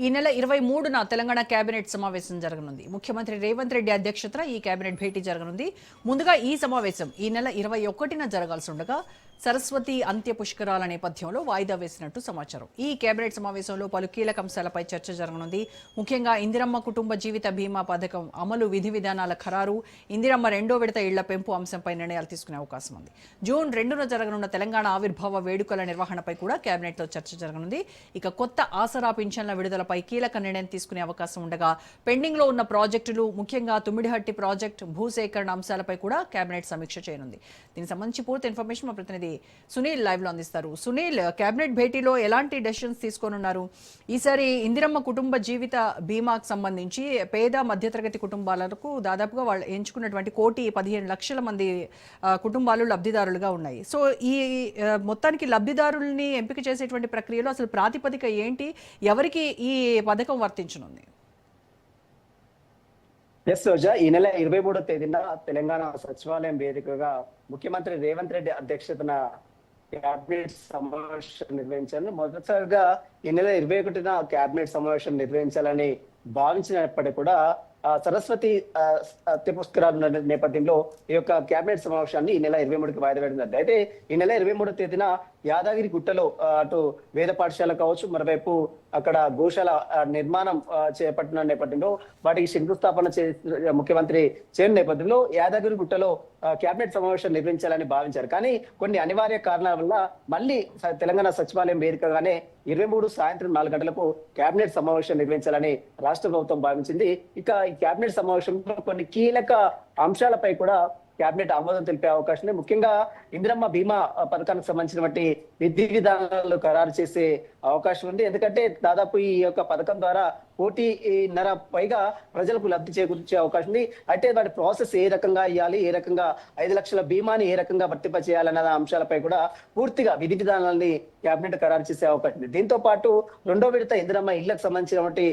ఈ నెల 23న తెలంగాణ కేబినెట్ సమావేశం జరగనుంది. ముఖ్యమంత్రి రేవంత్ రెడ్డి అధ్యక్షతన ఈ కేబినెట్ భేటీ జరగనుంది. ముందుగా ఈ సమావేశం ఈ నెల 21న జరగాల్సి ఉండగా సరస్వతి అంత్య పుష్కరాల నేపథ్యంలో వాయిదా వేసినట్టు సమాచారం. ఈ కేబినెట్ సమావేశంలో పలు కీలక అంశాలపై చర్చ జరగనుంది. ముఖ్యంగా ఇందిరమ్మ కుటుంబ జీవిత బీమా పథకం అమలు విధి విధానాల ఖరారు, ఇందిరమ్మ రెండో విడత ఇళ్ల పెంపు అంశంపై నిర్ణయాలు తీసుకునే అవకాశం ఉంది. జూన్ 2న జరగనున్న తెలంగాణ ఆవిర్భావ వేడుకల నిర్వహణపై కూడా కేబినెట్లో చర్చ జరగనుంది. ఇక కొత్త ఆసరా పింఛన్ల విడుదలపై కీలక నిర్ణయం తీసుకునే అవకాశం ఉండగా పెండింగ్ లో ఉన్న ప్రాజెక్టులు, ముఖ్యంగా తుమ్మిడిహట్టి ప్రాజెక్టు భూసేకరణ అంశాలపై కూడా కేబినెట్ సమీక్ష చేయనుంది. దీనికి సంబంధించి పూర్తి ఇన్ఫర్మేషన్ మా ప్రతినిధి సునీల్ లైవ్ లో అందిస్తారు. సునీల్, కేబినెట్ భేటీలో ఎలాంటి డెసిషన్స్ తీసుకోనున్నారు? ఈసారి ఇందిరమ్మ కుటుంబ జీవిత బీమాకు సంబంధించి పేద మధ్యతరగతి కుటుంబాలకు దాదాపుగా వాళ్ళు ఎంచుకున్నటువంటి 1,15,00,000 మంది కుటుంబాలు లబ్ధిదారులుగా ఉన్నాయి. సో ఈ మొత్తానికి లబ్ధిదారుల్ని ఎంపిక చేసేటువంటి ప్రక్రియలో అసలు ప్రాతిపదిక ఏంటి? ఎవరికి ఈ పథకం వర్తించనుంది? ఎస్ రోజా, ఈ నెల 23వ తేదీన తెలంగాణ సచివాలయం వేదికగా ముఖ్యమంత్రి రేవంత్ రెడ్డి అధ్యక్షతన క్యాబినెట్ సమావేశం నిర్వహించారు. మొదటిసారిగా ఈ నెల 21న క్యాబినెట్ సమావేశం నిర్వహించాలని భావించినప్పటికీ కూడా సరస్వతి అంత్య పుష్కరాల నేపథ్యంలో ఈ యొక్క కేబినెట్ సమావేశాన్ని ఈ నెల 23కి వాయిదా వేయడం. అయితే ఈ నెల 23వ తేదీన యాదాగిరి గుట్టలో అటు వేద పాఠశాల కావచ్చు, మరోవైపు అక్కడ గోశాల నిర్మాణం చేపట్టిన నేపథ్యంలో వాటికి శంకుస్థాపన ముఖ్యమంత్రి చేయని నేపథ్యంలో యాదాగిరి గుట్టలో కేబినెట్ సమావేశం నిర్వహించాలని భావించారు. కానీ కొన్ని అనివార్య కారణాల వల్ల మళ్ళీ తెలంగాణ సచివాలయం వేదికగానే 23 సాయంత్రం 4 గంటలకు కేబినెట్ సమావేశం నిర్వహించాలని రాష్ట్ర ప్రభుత్వం భావించింది. ఇక ఈ కేబినెట్ సమావేశంలో కొన్ని కీలక అంశాలపై కూడా కేబినెట్ ఆమోదం తెలిపే అవకాశం ఉంది. ముఖ్యంగా ఇందిరమ్మ బీమా పథకానికి సంబంధించినటువంటి విధి విధానాలు ఖరారు చేసే అవకాశం ఉంది. ఎందుకంటే దాదాపు ఈ యొక్క పథకం ద్వారా 1,500,000 పైగా ప్రజలకు లబ్ధి చేకూర్చే అవకాశం ఉంది. అయితే వాటి ప్రాసెస్ ఏ రకంగా ఇవ్వాలి, ఏ రకంగా 5 లక్షల బీమాని ఏ రకంగా వర్తింప చేయాలన్న అంశాలపై కూడా పూర్తిగా విధి విధానాలని కేబినెట్ ఖరారు చేసే అవకాశం ఉంది. దీంతో పాటు రెండో విడత ఇందిరమ్మ ఇళ్లకు సంబంధించినటువంటి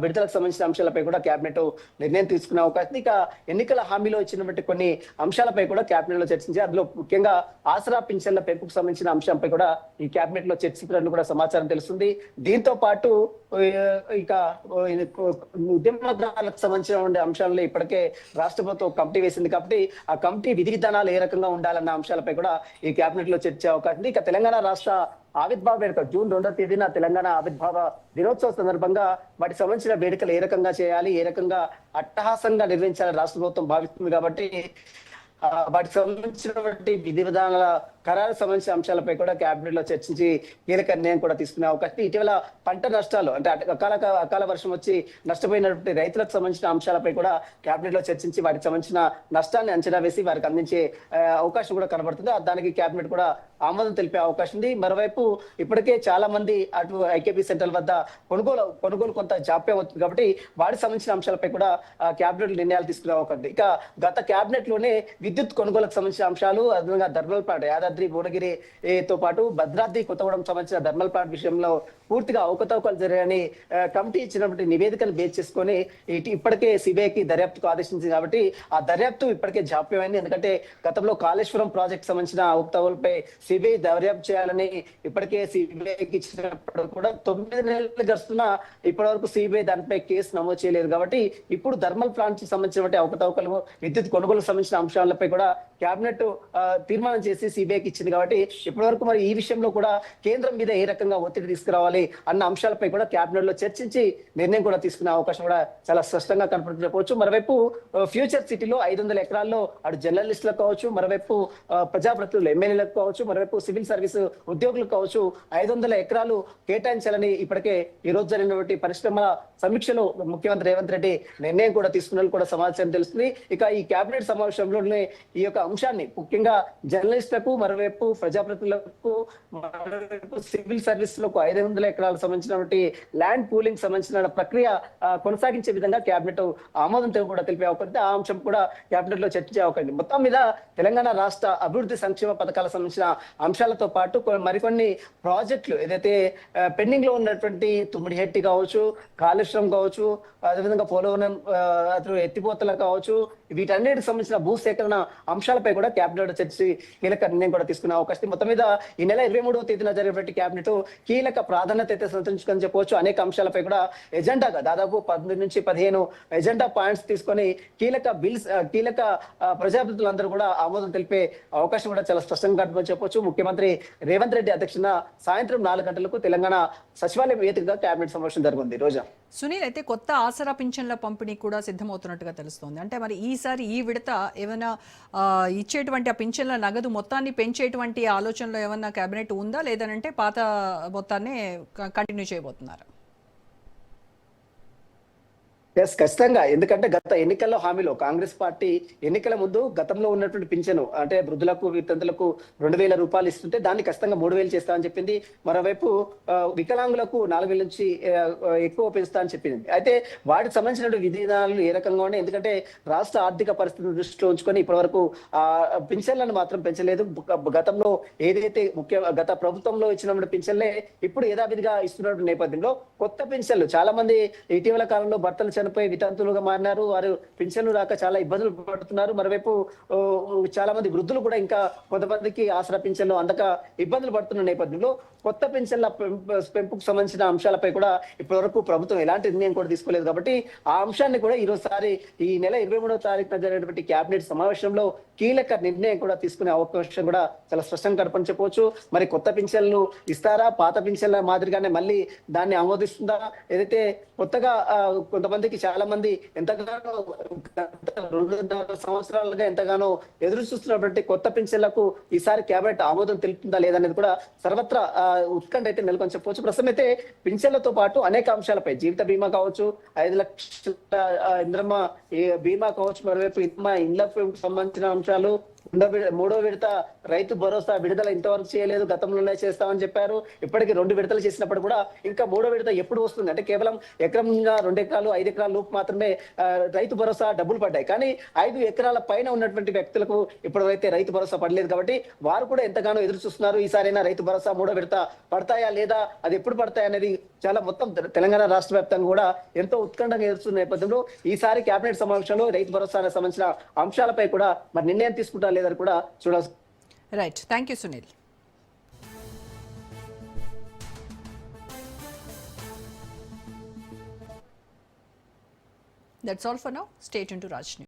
విడుదలకు సంబంధించిన అంశాలపై కూడా కేబినెట్ నిర్ణయం తీసుకునే అవకాశం ఉంది. ఇక ఎన్నికల హామీలో ఇచ్చినటువంటి కొన్ని అంశాలపై కూడా కేబినెట్ లో చర్చించి అందులో ముఖ్యంగా ఆసరా పింఛన్ల పెంపుకు సంబంధించిన అంశంపై కూడా ఈ కేబినెట్ లో చర్చించినట్లు కూడా సమాచారం తెలుస్తుంది. దీంతో పాటు ఇక ఉద్యమదారులకు సంబంధించిన అంశాలలో ఇప్పటికే రాష్ట్ర ప్రభుత్వం కమిటీ వేసింది కాబట్టి ఆ కమిటీ విధి విధానాలు ఏ రకంగా ఉండాలన్న అంశాలపై కూడా ఈ కేబినెట్ లో చర్చే అవకాశం ఉంది. ఇక తెలంగాణ రాష్ట్ర ఆవిర్భావ వేడుక జూన్ 2వ తేదీన తెలంగాణ ఆవిర్భావ దినోత్సవ సందర్భంగా వాటికి సంబంధించిన వేడుకలు ఏ రకంగా చేయాలి, ఏ రకంగా అట్టహాసంగా నిర్వహించాలని రాష్ట్ర ప్రభుత్వం భావిస్తుంది. కాబట్టి వాటికి సంబంధించినటువంటి విధి విధానాల ఖరారు సంబంధించిన అంశాలపై కూడా కేబినెట్ లో చర్చించి కీలక నిర్ణయం కూడా తీసుకునే అవకాశం. ఇటీవల పంట నష్టాలు అంటే అకాల వర్షం వచ్చి నష్టపోయినటువంటి రైతులకు సంబంధించిన అంశాలపై కూడా కేబినెట్ లో చర్చించి వాటికి సంబంధించిన నష్టాన్ని అంచనా వేసి వారికి అందించే అవకాశం కూడా కనబడుతుంది. దానికి కేబినెట్ కూడా ఆమోదం తెలిపే అవకాశం ఉంది. మరోవైపు ఇప్పటికే చాలా మంది అటు ఐకేపీ సెంటర్ వద్ద కొనుగోలు కొంత జాప్యం అవుతుంది కాబట్టి వాటికి సంబంధించిన అంశాలపై కూడా కేబినెట్ నిర్ణయాలు తీసుకునే అవకాశం ఉంది. ఇక గత కేబినెట్ లోనే విద్యుత్ కొనుగోలుకు సంబంధించిన అంశాలు, అదేవిధంగా ధర్మల్ ప్లాంట్ యాదాద్రి భువనగిరితో పాటు భద్రాద్రి కొత్తగూడెం సంబంధించిన ధర్మల్ ప్లాంట్ విషయంలో పూర్తిగా అవకతవకలు జరిగాయని కమిటీ ఇచ్చినటువంటి నివేదికను బేస్ చేసుకొని ఇప్పటికే సిబిఐకి దర్యాప్తుకు ఆదేశించింది. కాబట్టి ఆ దర్యాప్తు ఇప్పటికే జాప్యమైంది. ఎందుకంటే గతంలో కాళేశ్వరం ప్రాజెక్ట్ సంబంధించిన అవకతవకలపై సిబిఐ దర్యాప్తు చేయాలని ఇప్పటికే సిబిఐకి ఇచ్చినప్పుడు కూడా 9 నెలలు గడుస్తున్నా ఇప్పటి వరకు సిబిఐ దానిపై కేసు నమోదు చేయలేదు. కాబట్టి ఇప్పుడు ధర్మల్ ప్లాంట్ కి సంబంధించినటువంటి అవకతవకలు, విద్యుత్ కొనుగోలుకు సంబంధించిన అంశాలపై కూడా కేబినెట్ తీర్మానం చేసి సిబిఐకి ఇచ్చింది. కాబట్టి ఇప్పటి వరకు మరి ఈ విషయంలో కూడా కేంద్రం మీద ఏ రకంగా ఒత్తిడి తీసుకురావాలి అన్న అంశాలపై కూడా కేబినెట్ లో చర్చించి నిర్ణయం కూడా తీసుకునే అవకాశం కూడా చాలా స్పష్టంగా కనపడుతున్నవచ్చు. మరోవైపు ఫ్యూచర్ సిటీలో 500 ఎకరాల్లో అటు జర్నలిస్టులకు కావచ్చు, మరోవైపు ప్రజాప్రతినిధులు ఎమ్మెల్యేలకు కావచ్చు, మరోవైపు సివిల్ సర్వీస్ ఉద్యోగులకు కావచ్చు 500 ఎకరాలు కేటాయించాలని ఇప్పటికే ఈ రోజు జరిగినటువంటి పరిశ్రమల సమీక్షలో ముఖ్యమంత్రి రేవంత్ రెడ్డి నిర్ణయం కూడా తీసుకున్నట్లు కూడా సమాచారం తెలుస్తుంది. ఇక ఈ కేబినెట్ సమావేశంలోనే ఈ యొక్క అంశాన్ని ముఖ్యంగా జర్నలిస్టులకు, మరోవైపు ప్రజాప్రతినిధులకు, మరోవైపు సివిల్ సర్వీస్ లకు 500 ఎకరాలకు సంబంధించినటువంటి ల్యాండ్ పూలింగ్ సంబంధించిన ప్రక్రియ కొనసాగించే విధంగా కేబినెట్ ఆమోదం కూడా తెలిపే అవకాశం, ఆ అంశం కూడా కేబినెట్ లో చర్చించే అవకాశం. మొత్తం మీద తెలంగాణ రాష్ట్ర అభివృద్ధి సంక్షేమ పథకాలకు సంబంధించిన అంశాలతో పాటు మరికొన్ని ప్రాజెక్టులు ఏదైతే పెండింగ్ లో ఉన్నటువంటి తుమ్మిడిహెట్టి కావచ్చు, కాళేశ్వరం కావచ్చు, అదేవిధంగా పోలవరం ఎత్తిపోతలు కావచ్చు, వీటన్నిటికి సంబంధించిన భూసేకరణ అంశాలపై కూడా కేబినెట్ చర్చి కీలక నిర్ణయం కూడా తీసుకునే అవకాశం. మొత్తం మీద ఈ నెల 23వ తేదీన జరిగినటువంటి కేబినెట్ కీలక ప్రాధాన్యత ప్రాధాన్యత అయితే సంతరించుకొని చెప్పవచ్చు. అనేక అంశాలపై కూడా ఎజెండాగా దాదాపు 18 నుంచి 15 ఎజెండా పాయింట్స్ తీసుకొని కీలక ప్రజాప్రతినిధులందరూ కూడా ఆమోదం తెలిపే అవకాశం కూడా చాలా స్పష్టంగా కనిపించని చెప్పొచ్చు. ముఖ్యమంత్రి రేవంత్ రెడ్డి అధ్యక్షతన సాయంత్రం 4 గంటలకు తెలంగాణ సచివాలయం వేదికగా కేబినెట్ సమావేశం జరిగింది. రోజా, సునీల్, అయితే కొత్త ఆసరా పింఛన్ల పంపిణీ కూడా సిద్ధమవుతున్నట్టుగా తెలుస్తోంది. అంటే మరి ఈసారి ఈ విడత ఏమైనా ఇచ్చేటువంటి ఆ పింఛన్ల నగదు మొత్తాన్ని పెంచేటువంటి ఆలోచనలో ఏమన్నా కేబినెట్ ఉందా, లేదనంటే పాత మొత్తాన్ని కంటిన్యూ చేయబోతున్నారు? ఖచ్చితంగా. ఎందుకంటే గత ఎన్నికల్లో హామీలో కాంగ్రెస్ పార్టీ ఎన్నికల ముందు గతంలో ఉన్నటువంటి పింఛను అంటే వృద్ధులకు వితంతులకు 2,000 రూపాయలు ఇస్తుంటే దాన్ని ఖచ్చితంగా 3,000 చేస్తామని చెప్పింది. మరోవైపు వికలాంగులకు 4,000 నుంచి ఎక్కువ పెంచుతా అని చెప్పింది. అయితే వాటికి సంబంధించిన విధానాలు ఏ రకంగా ఉన్నాయి, ఎందుకంటే రాష్ట్ర ఆర్థిక పరిస్థితిని దృష్టిలో ఉంచుకొని ఇప్పటి వరకు పింఛన్లను మాత్రం పెంచలేదు. గతంలో ఏదైతే గత ప్రభుత్వంలో ఇచ్చినటువంటి పింఛన్లే ఇప్పుడు యథావిధిగా ఇస్తున్నటువంటి నేపథ్యంలో కొత్త పింఛన్లు చాలా మంది ఇటీవల కాలంలో భర్తలు చనిపోయి వితంతులుగా మారినారు. వారు పింఛన్లు రాక చాలా ఇబ్బందులు పడుతున్నారు. మరోవైపు చాలా మంది వృద్ధులు కూడా ఇంకా కొంతమందికి ఆసరా పింఛన్లు అందక ఇబ్బందులు పడుతున్న నేపథ్యంలో కొత్త పింఛన్ల పెంపుకు సంబంధించిన అంశాలపై కూడా ఇప్పటి వరకు ప్రభుత్వం ఎలాంటి నిర్ణయం కూడా తీసుకోలేదు. కాబట్టి ఆ అంశాన్ని కూడా ఈ నెల 23వ తారీఖున జరిగినటువంటి కేబినెట్ సమావేశంలో కీలక నిర్ణయం కూడా తీసుకునే అవకాశం కూడా చాలా స్పష్టంగా కనపని చెప్పవచ్చు. మరి కొత్త పింఛన్లు ఇస్తారా, పాత పింఛన్ల మాదిరిగానే మళ్ళీ దాన్ని ఆమోదిస్తుందా? ఏదైతే కొత్తగా కొంతమందికి చాలా మంది ఎంతగానో 2.5 సంవత్సరాలుగా ఎంతగానో ఎదురు చూస్తున్నటువంటి కొత్త పింఛన్లకు ఈసారి కేబినెట్ ఆమోదం తెలుపుతుందా లేదనేది కూడా సర్వత్రా ఉత్కంఠ అయితే నెలకొని చెప్పవచ్చు. ప్రస్తుతం అయితే పింఛన్లతో పాటు అనేక అంశాలపై జీవిత బీమా కావచ్చు, 5 లక్షల ఇంద్రమ్మ బీమా కావచ్చు, మరోవైపు ఇండ్లకు సంబంధించిన అంశాలు, మూడో విడత రైతు భరోసా విడుదల ఇంతవరకు చేయలేదు, గతంలోనే చేస్తామని చెప్పారు. ఇప్పటికీ 2 విడతలు చేసినప్పుడు కూడా ఇంకా మూడో విడత ఎప్పుడు వస్తుంది అంటే కేవలం ఎకరంగా 2 ఎకరాలు 5 ఎకరాల లోపు మాత్రమే రైతు భరోసా డబ్బులు పడ్డాయి. కానీ 5 ఎకరాల పైన ఉన్నటువంటి వ్యక్తులకు ఇప్పటివైతే రైతు భరోసా పడలేదు. కాబట్టి వారు కూడా ఎంతగానో ఎదురు చూస్తున్నారు. ఈసారైనా రైతు భరోసా మూడో విడత పడతాయా లేదా, అది ఎప్పుడు పడతాయి అనేది చాలా మొత్తం తెలంగాణ రాష్ట్ర వ్యాప్తంగా కూడా ఎంతో ఉత్కంఠంగా ఎదురుస్తున్న నేపథ్యంలో ఈసారి కేబినెట్ సమావేశంలో రైతు భరోసాకు సంబంధించిన అంశాలపై కూడా మరి నిర్ణయం తీసుకుంటారు లేదని కూడా చూడాల్సి. Right, thank you Sunil. That's all for now. Stay tuned to Raj News.